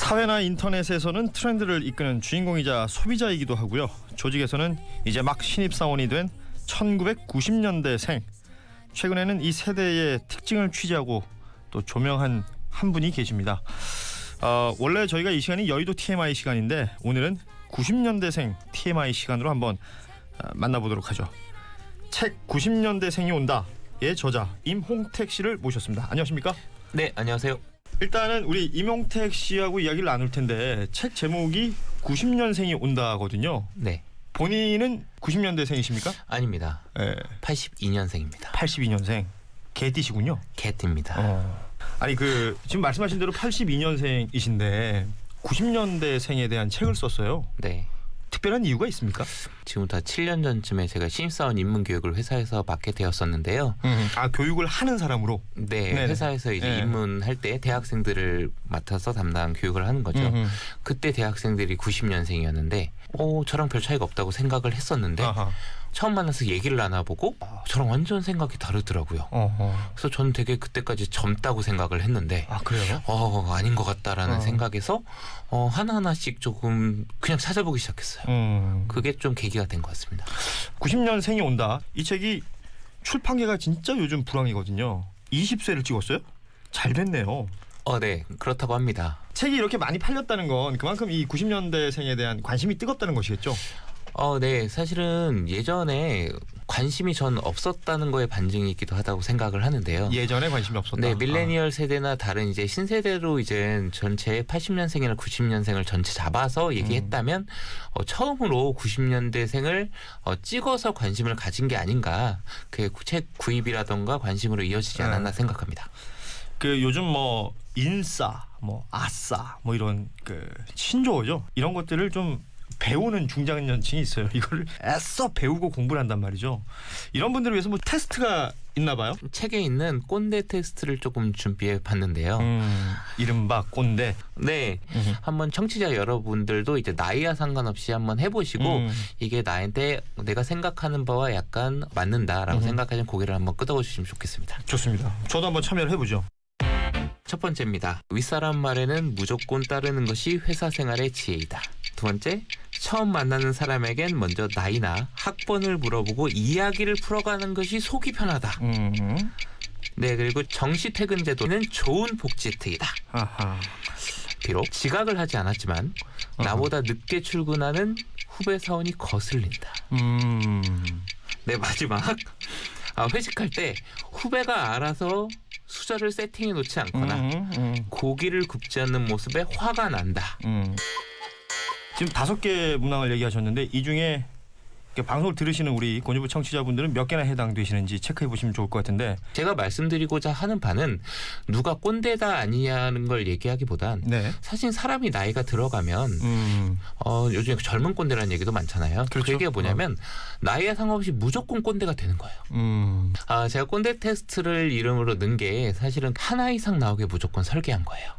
사회나 인터넷에서는 트렌드를 이끄는 주인공이자 소비자이기도 하고요. 조직에서는 이제 막 신입사원이 된 1990년대생. 최근에는 이 세대의 특징을 취재하고 또 조명한 한 분이 계십니다. 원래 저희가 이 시간이 여의도 TMI 시간인데 오늘은 90년대생 TMI 시간으로 한번 만나보도록 하죠. 책 90년대생이 온다의 저자 임홍택 씨를 모셨습니다. 안녕하십니까? 네, 안녕하세요. 일단은 우리 임홍택 씨하고 이야기를 나눌 텐데 책 제목이 90년생이 온다거든요. 네. 본인은 90년대생이십니까? 아닙니다. 네. 82년생입니다. 82년생. 개띠시군요. 개띠입니다. 아니 지금 말씀하신 대로 82년생이신데 90년대생에 대한 책을 썼어요. 네. 특별한 이유가 있습니까? 지금부터 7년 전쯤에 제가 신입사원 입문 교육을 회사에서 맡게 되었었는데요. 교육을 하는 사람으로? 네. 네네. 회사에서 이제 입문할 때 대학생들을 맡아서 담당 교육을 하는 거죠. 그때 대학생들이 90년생이었는데 저랑 별 차이가 없다고 생각을 했었는데 아하. 처음 만나서 얘기를 나눠보고 저랑 완전 생각이 다르더라고요. 그래서 저는 되게 그때까지 젊다고 생각을 했는데 그래요? 아닌 것 같다라는 생각에서 하나하나씩 조금 그냥 찾아보기 시작했어요. 그게 좀 계기가 된 것 같습니다. 90년생이 온다. 이 책이 출판계가 진짜 요즘 불황이거든요. 20쇄를 찍었어요? 잘 됐네요. 네. 그렇다고 합니다. 책이 이렇게 많이 팔렸다는 건 그만큼 이 90년대생에 대한 관심이 뜨겁다는 것이겠죠? 네. 사실은 예전에 관심이 전 없었다는 거에 반증이기도 하다고 생각을 하는데요. 예전에 관심이 없었다. 네, 밀레니얼 세대나 다른 이제 신세대로 이제 전체 80년생이나 90년생을 전체 잡아서 얘기했다면 처음으로 90년대생을 찍어서 관심을 가진 게 아닌가. 그게 책 구입이라던가 관심으로 이어지지 않았나 생각합니다. 요즘 인싸, 아싸, 이런 신조어죠. 이런 것들을 좀 배우는 중장년층이 있어요. 이거를 애써 배우고 공부를 한단 말이죠. 이런 분들을 위해서 테스트가 있나 봐요? 책에 있는 꼰대 테스트를 조금 준비해 봤는데요. 이른바 꼰대. 네. 한번 청취자 여러분들도 이제 나이와 상관없이 한번 해보시고 이게 나한테 내가 생각하는 바와 약간 맞는다라고 생각하시는 고개를 한번 끄덕여 주시면 좋겠습니다. 좋습니다. 저도 한번 참여를 해보죠. 첫 번째입니다. 윗사람 말에는 무조건 따르는 것이 회사 생활의 지혜이다. 두 번째, 처음 만나는 사람에겐 먼저 나이나 학번을 물어보고 이야기를 풀어가는 것이 속이 편하다. 네, 그리고 정시 퇴근 제도는 좋은 복지 혜택이다. 아하. 비록 지각을 하지 않았지만 나보다 늦게 출근하는 후배 사원이 거슬린다. 네, 마지막. 회식할 때 후배가 알아서 수저를 세팅해 놓지 않거나 고기를 굽지 않는 모습에 화가 난다. 지금 5개 문항을 얘기하셨는데 이 중에 방송을 들으시는 우리 권유부 청취자분들은 몇 개나 해당되시는지 체크해 보시면 좋을 것 같은데, 제가 말씀드리고자 하는 바는 누가 꼰대다 아니냐는 걸 얘기하기보단 사실 사람이 나이가 들어가면 요즘 젊은 꼰대라는 얘기도 많잖아요. 그렇죠. 그 얘기가 뭐냐면 나이에 상관없이 무조건 꼰대가 되는 거예요. 제가 꼰대 테스트를 이름으로 넣은 게 사실은 하나 이상 나오게 무조건 설계한 거예요.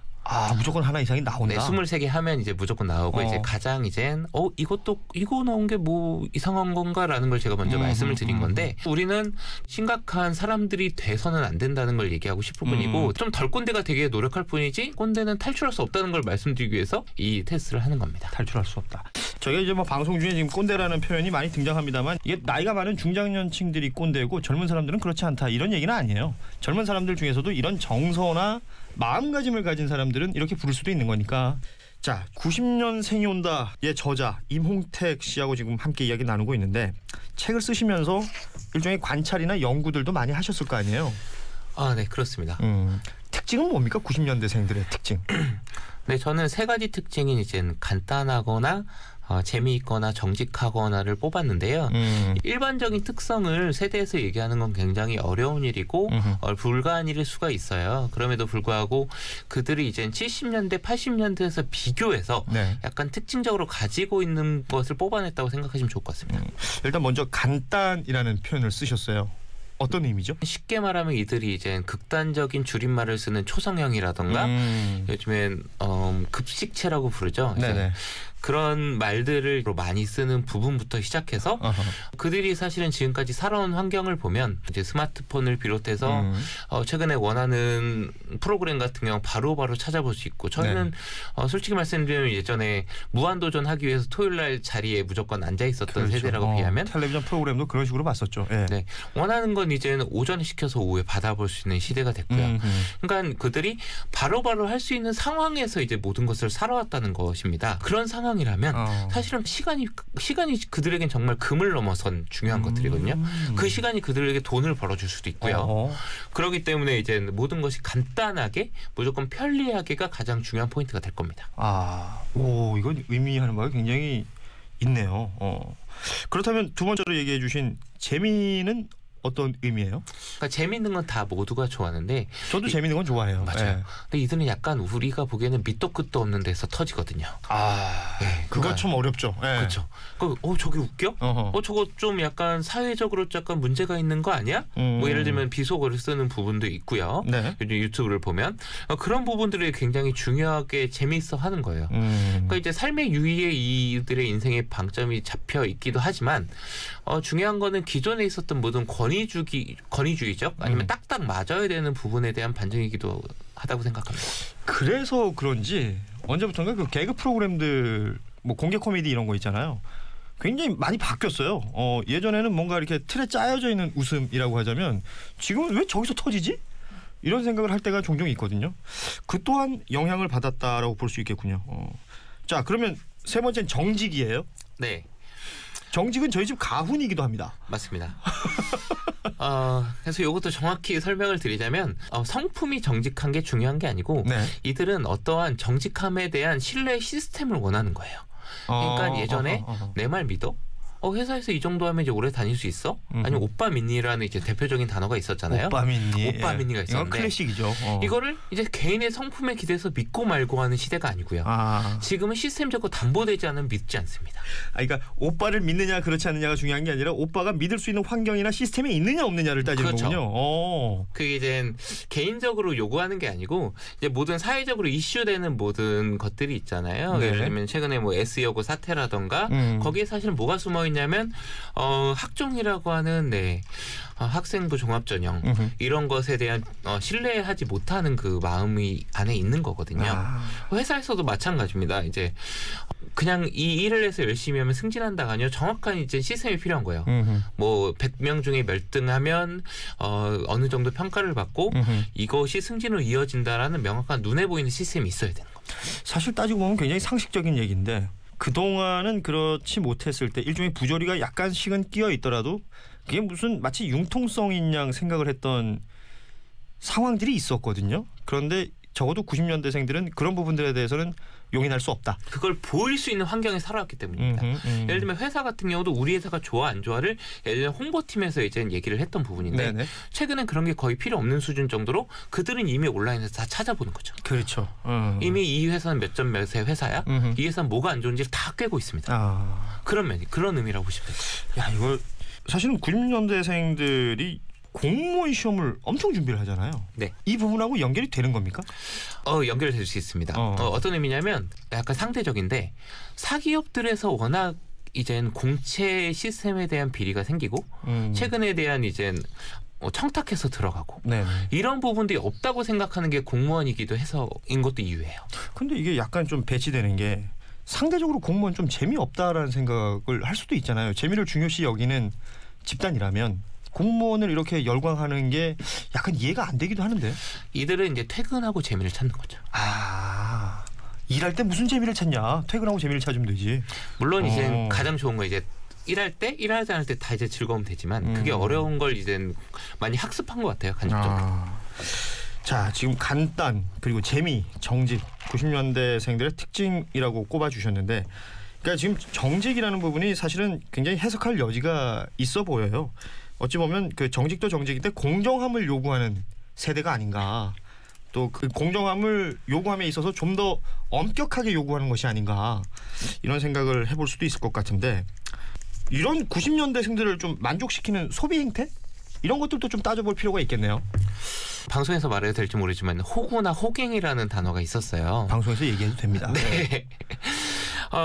무조건 하나 이상이 나온다. 네, 23개 하면 이제 무조건 나오고 이제 가장 이거 나온 게 뭐 이상한 건가라는 걸 제가 먼저 말씀을 드린 건데, 우리는 심각한 사람들이 돼서는 안 된다는 걸 얘기하고 싶을 뿐이고 좀 덜 꼰대가 되게 노력할 뿐이지 꼰대는 탈출할 수 없다는 걸 말씀드리기 위해서 이 테스트를 하는 겁니다. 탈출할 수 없다. 저희가 이제 방송 중에 지금 꼰대라는 표현이 많이 등장합니다만 이게 나이가 많은 중장년층들이 꼰대고 젊은 사람들은 그렇지 않다 이런 얘기는 아니에요. 젊은 사람들 중에서도 이런 정서나 마음가짐을 가진 사람들은 이렇게 부를 수도 있는 거니까. 자, 90년생이 온다의 저자 임홍택 씨하고 지금 함께 이야기 나누고 있는데, 책을 쓰시면서 일종의 관찰이나 연구들도 많이 하셨을 거 아니에요? 네, 그렇습니다. 특징은 뭡니까? 90년대생들의 특징. 네, 저는 3가지 특징이 이제 간단하거나 재미있거나 정직하거나를 뽑았는데요. 일반적인 특성을 세대에서 얘기하는 건 굉장히 어려운 일이고 불가한 일일 수가 있어요. 그럼에도 불구하고 그들이 이제 70년대, 80년대에서 비교해서 약간 특징적으로 가지고 있는 것을 뽑아냈다고 생각하시면 좋을 것 같습니다. 일단 먼저 간단이라는 표현을 쓰셨어요. 어떤 의미죠? 쉽게 말하면 이들이 이제 극단적인 줄임말을 쓰는 초성형이라던가 요즘엔 급식체라고 부르죠. 네네. 그런 말들을 많이 쓰는 부분부터 시작해서 그들이 사실은 지금까지 살아온 환경을 보면 이제 스마트폰을 비롯해서 최근에 원하는 프로그램 같은 경우 바로바로 찾아볼 수 있고 저희는 솔직히 말씀드리면 예전에 무한도전 하기 위해서 토요일날 자리에 무조건 앉아 있었던 그렇죠. 세대라고 비하면 텔레비전 프로그램도 그런 식으로 봤었죠. 예. 네. 원하는 건 이제는 오전에 시켜서 오후에 받아볼 수 있는 시대가 됐고요. 그러니까 그들이 바로바로 할 수 있는 상황에서 이제 모든 것을 살아왔다는 것입니다. 그런 상황이라면 사실은 시간이 그들에겐 정말 금을 넘어선 중요한 것들이거든요. 그 시간이 그들에게 돈을 벌어줄 수도 있고요. 그렇기 때문에 이제 모든 것이 간단하게 무조건 편리하게가 가장 중요한 포인트가 될 겁니다. 오, 이건 의미하는 바가 굉장히 있네요. 그렇다면 두 번째로 얘기해 주신 재미는 어떤 의미예요? 그러니까 재미있는 건 다 모두가 좋아하는데 저도 재미있는 건 좋아해요. 맞아요. 네. 근데 이들은 약간 우리가 보기에는 밑도 끝도 없는 데서 터지거든요. 네, 그거 좀 어렵죠. 네. 그렇죠. 저게 웃겨? 저거 좀 약간 사회적으로 약간 문제가 있는 거 아니야? 뭐 예를 들면 비속어를 쓰는 부분도 있고요. 네. 유튜브를 보면 그런 부분들이 굉장히 중요하게 재미있어 하는 거예요. 그러니까 이제 삶의 유의에 이들의 인생의 방점이 잡혀 있기도 하지만 중요한 거는 기존에 있었던 모든 권위주의적 아니면 딱딱 맞아야 되는 부분에 대한 반증이기도 하다고 생각합니다. 그래서 그런지 언제부턴가 그 개그 프로그램들 뭐 공개 코미디 이런 거 있잖아요. 굉장히 많이 바뀌었어요. 예전에는 뭔가 이렇게 틀에 짜여져 있는 웃음이라고 하자면 지금은 왜 저기서 터지지? 이런 생각을 할 때가 종종 있거든요. 그 또한 영향을 받았다라고 볼 수 있겠군요. 자, 그러면 세 번째는 정직이에요. 네. 정직은 저희 집 가훈이기도 합니다. 맞습니다. 그래서 이것도 정확히 설명을 드리자면 성품이 정직한 게 중요한 게 아니고 이들은 어떠한 정직함에 대한 신뢰 시스템을 원하는 거예요. 그러니까 예전에 내 말 믿어? 회사에서 이 정도 하면 이제 오래 다닐 수 있어? 아니면 오빠 믿니라는 이제 대표적인 단어가 있었잖아요. 오빠 믿니? 오빠 믿니가 있었는데 이건 클래식이죠. 이거를 이제 개인의 성품에 기대서 믿고 말고 하는 시대가 아니고요. 지금은 시스템적으로 담보되지 않으면 믿지 않습니다. 그러니까 오빠를 믿느냐 그렇지 않느냐가 중요한 게 아니라 오빠가 믿을 수 있는 환경이나 시스템이 있느냐 없느냐를 따지는 그렇죠. 거군요. 그게 이제 개인적으로 요구하는 게 아니고 이제 모든 사회적으로 이슈되는 모든 것들이 있잖아요. 네. 예를 들면 최근에 뭐 S여고 사태라던가 거기에 사실은 뭐가 숨어 있냐면 학종이라고 하는 학생부 종합전형 이런 것에 대한 신뢰하지 못하는 그 마음이 안에 있는 거거든요. 회사에서도 마찬가지입니다. 이제 그냥 이 일을 해서 열심히 하면 승진한다가 아니요. 정확한 이제 시스템이 필요한 거예요. 뭐 100명 중에 몇 등 하면 어느 정도 평가를 받고 이것이 승진으로 이어진다라는 명확한 눈에 보이는 시스템이 있어야 되는 겁니다. 사실 따지고 보면 굉장히 상식적인 얘기인데 그동안은 그렇지 못했을 때 일종의 부조리가 약간씩은 끼어 있더라도 그게 무슨 마치 융통성인 양 생각을 했던 상황들이 있었거든요. 그런데 적어도 90년대생들은 그런 부분들에 대해서는 용인할 수 없다. 그걸 보일 수 있는 환경에 살아왔기 때문입니다. 예를 들면 회사 같은 경우도 우리 회사가 좋아 안 좋아를 예를 들면 홍보팀에서 이제 얘기를 했던 부분인데 최근엔 그런 게 거의 필요 없는 수준 정도로 그들은 이미 온라인에서 다 찾아보는 거죠. 그렇죠. 이미 이 회사는 몇 점 몇의 회사야. 이 회사는 뭐가 안 좋은지를 다 꿰고 있습니다. 그런 의미라고 보시면 될 것 같아요. 이걸 사실은 90년대생들이 공무원 시험을 엄청 준비를 하잖아요. 네. 이 부분하고 연결이 되는 겁니까? 연결될 수 있습니다. 어떤 의미냐면 약간 상대적인데 사기업들에서 워낙 이젠 공채 시스템에 대한 비리가 생기고 최근에 대한 이젠 청탁해서 들어가고 이런 부분들이 없다고 생각하는 게 공무원이기도 해서인 것도 이유예요. 근데 이게 약간 좀 배치되는 게 상대적으로 공무원 좀 재미없다라는 생각을 할 수도 있잖아요. 재미를 중요시 여기는 집단이라면 공무원을 이렇게 열광하는 게 약간 이해가 안 되기도 하는데. 이들은 이제 퇴근하고 재미를 찾는 거죠. 일할 때 무슨 재미를 찾냐? 퇴근하고 재미를 찾으면 되지. 물론 이제 가장 좋은 거 이제 일할 때 일하지 않을 때 다 이제 즐거우면 되지만 그게 어려운 걸 이제 많이 학습한 것 같아요. 간접적으로. 자, 지금 간단 그리고 재미, 정직 90년대생들의 특징이라고 꼽아주셨는데 그러니까 지금 정직이라는 부분이 사실은 굉장히 해석할 여지가 있어 보여요. 어찌 보면 그 정직도 정직인데 공정함을 요구하는 세대가 아닌가. 또 그 공정함을 요구함에 있어서 좀 더 엄격하게 요구하는 것이 아닌가. 이런 생각을 해볼 수도 있을 것 같은데 이런 90년대생들을 좀 만족시키는 소비 행태? 이런 것들도 좀 따져볼 필요가 있겠네요. 방송에서 말해도 될지 모르지만 호구나 호갱이라는 단어가 있었어요. 방송에서 얘기해도 됩니다. 네.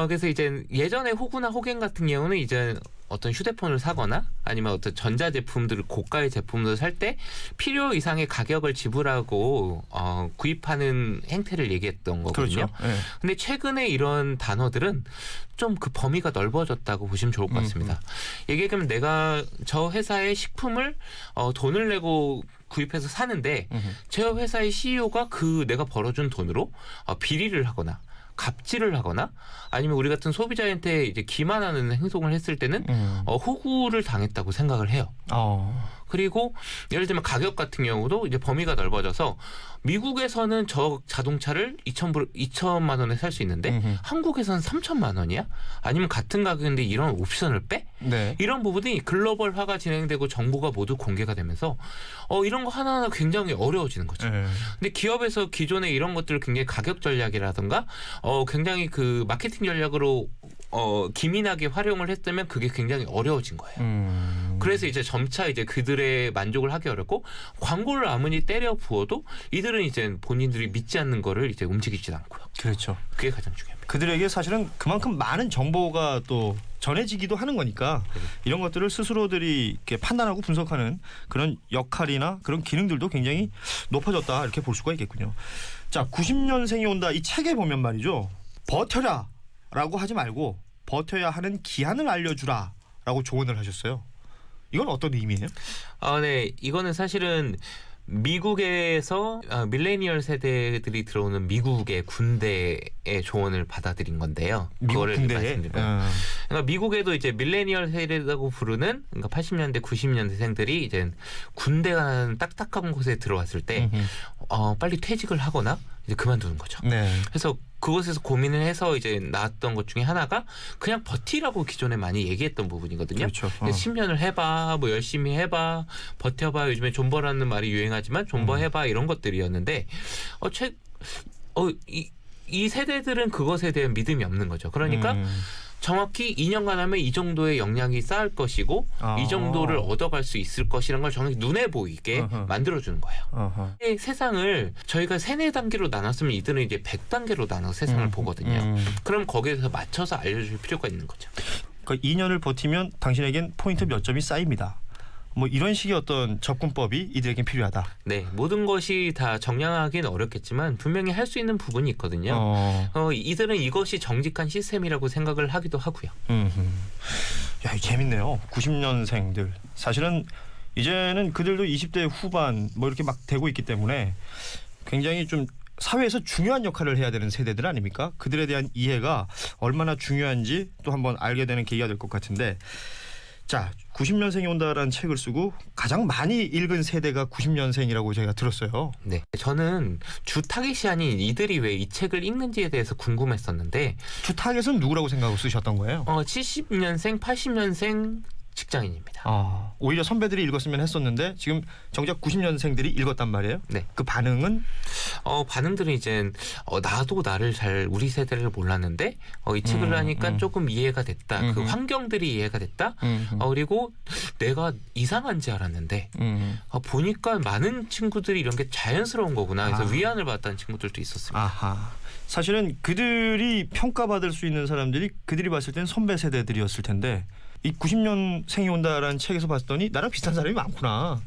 그래서 이제 예전에 호구나 호갱 같은 경우는 이제 어떤 휴대폰을 사거나 아니면 어떤 전자제품들을 고가의 제품들을 살 때 필요 이상의 가격을 지불하고 구입하는 행태를 얘기했던 거거든요. 그렇죠. 네. 근데 최근에 이런 단어들은 좀 그 범위가 넓어졌다고 보시면 좋을 것 같습니다. 얘기하면 내가 저 회사의 식품을 돈을 내고 구입해서 사는데 제 회사의 CEO가 그 내가 벌어준 돈으로 비리를 하거나 갑질을 하거나 아니면 우리 같은 소비자한테 이제 기만하는 행동을 했을 때는 호구를 당했다고 생각을 해요. 그리고 예를 들면 가격 같은 경우도 이제 범위가 넓어져서 미국에서는 저 자동차를 2천만 원에 살 수 있는데 한국에서는 3천만 원이야? 아니면 같은 가격인데 이런 옵션을 빼? 네. 이런 부분이 글로벌화가 진행되고 정보가 모두 공개가 되면서 이런 거 하나하나 굉장히 어려워지는 거죠. 근데 기업에서 기존에 이런 것들을 굉장히 가격 전략이라든가 굉장히 그 마케팅 전략으로 기민하게 활용을 했다면 그게 굉장히 어려워진 거예요. 그래서 이제 점차 이제 그들의 만족을 하기 어렵고 광고를 아무리 때려 부어도 이들은 이제 본인들이 믿지 않는 거를 이제 움직이지 않고요. 그렇죠. 그게 가장 중요합니다. 그들에게 사실은 그만큼 많은 정보가 또 전해지기도 하는 거니까 이런 것들을 스스로들이 이렇게 판단하고 분석하는 그런 역할이나 그런 기능들도 굉장히 높아졌다 이렇게 볼 수가 있겠군요. 자, 90년생이 온다 이 책에 보면 말이죠. 버텨라라고 하지 말고 버텨야 하는 기한을 알려주라라고 조언을 하셨어요. 이건 어떤 의미예요? 네, 이거는 사실은 미국에서 밀레니얼 세대들이 들어오는 미국의 군대의 조언을 받아들인 건데요. 미국 군대에? 그러니까 미국에도 이제 밀레니얼 세대라고 부르는 그러니까 80년대, 90년대생들이 이제 군대가 딱딱한 곳에 들어왔을 때 빨리 퇴직을 하거나 이제 그만두는 거죠. 네. 그래서 그곳에서 고민을 해서 이제 나왔던 것 중에 하나가 그냥 버티라고 기존에 많이 얘기했던 부분이거든요. 그렇죠. 10년을 해봐, 뭐 열심히 해봐, 버텨봐. 요즘에 존버라는 말이 유행하지만 존버해봐 이런 것들이었는데 이 세대들은 그것에 대한 믿음이 없는 거죠. 그러니까 정확히 2년간 하면 이 정도의 역량이 쌓을 것이고 이 정도를 얻어갈 수 있을 것이라는 걸 정확히 눈에 보이게 만들어주는 거예요. 세상을 저희가 3-4단계로 나눴으면 이들은 이제 100단계로 나눠서 세상을 보거든요. 그럼 거기에서 맞춰서 알려줄 필요가 있는 거죠. 그러니까 2년을 버티면 당신에겐 포인트 몇 점이 쌓입니다. 뭐 이런 식의 어떤 접근법이 이들에겐 필요하다. 네, 모든 것이 다 정량하기는 어렵겠지만 분명히 할 수 있는 부분이 있거든요. 이들은 이것이 정직한 시스템이라고 생각을 하기도 하고요. 야, 재밌네요. 90년생들 사실은 이제는 그들도 20대 후반 뭐 이렇게 막 되고 있기 때문에 굉장히 좀 사회에서 중요한 역할을 해야 되는 세대들 아닙니까? 그들에 대한 이해가 얼마나 중요한지 또 한번 알게 되는 계기가 될 것 같은데. 자, 90년생이 온다라는 책을 쓰고 가장 많이 읽은 세대가 90년생이라고 제가 들었어요. 네, 저는 주 타깃이 아닌 이들이 왜 이 책을 읽는지에 대해서 궁금했었는데 주 타깃은 누구라고 생각하고 쓰셨던 거예요? 70년생, 80년생 직장인입니다. 오히려 선배들이 읽었으면 했었는데 지금 정작 90년생들이 읽었단 말이에요? 네. 그 반응은? 반응들은 이제 나도 나를 잘 우리 세대를 몰랐는데 이 책을 하니까 조금 이해가 됐다. 그 환경들이 이해가 됐다. 그리고 내가 이상한지 알았는데 보니까 많은 친구들이 이런 게 자연스러운 거구나. 그래서 위안을 받았다는 친구들도 있었습니다. 아하. 사실은 그들이 평가받을 수 있는 사람들이 그들이 봤을 땐 선배 세대들이었을 텐데 이 90년생이 온다라는 책에서 봤더니 나랑 비슷한 사람이 많구나.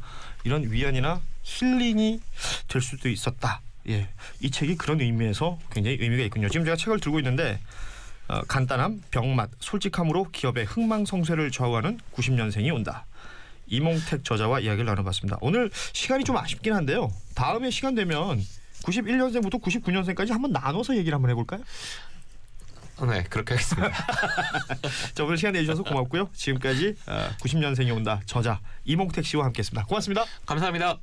이런 위안이나 힐링이 될 수도 있었다. 예, 이 책이 그런 의미에서 굉장히 의미가 있군요. 지금 제가 책을 들고 있는데 간단함, 병맛, 솔직함으로 기업의 흥망성쇠를 좌우하는 90년생이 온다. 이몽택 저자와 이야기를 나눠봤습니다. 오늘 시간이 좀 아쉽긴 한데요. 다음에 시간 되면 91년생부터 99년생까지 한번 나눠서 얘기를 한번 해볼까요? 네, 그렇게 하겠습니다. 자, 오늘 시간 내주셔서 고맙고요. 지금까지 90년생이 온다 저자 이몽택 씨와 함께했습니다. 고맙습니다. 감사합니다.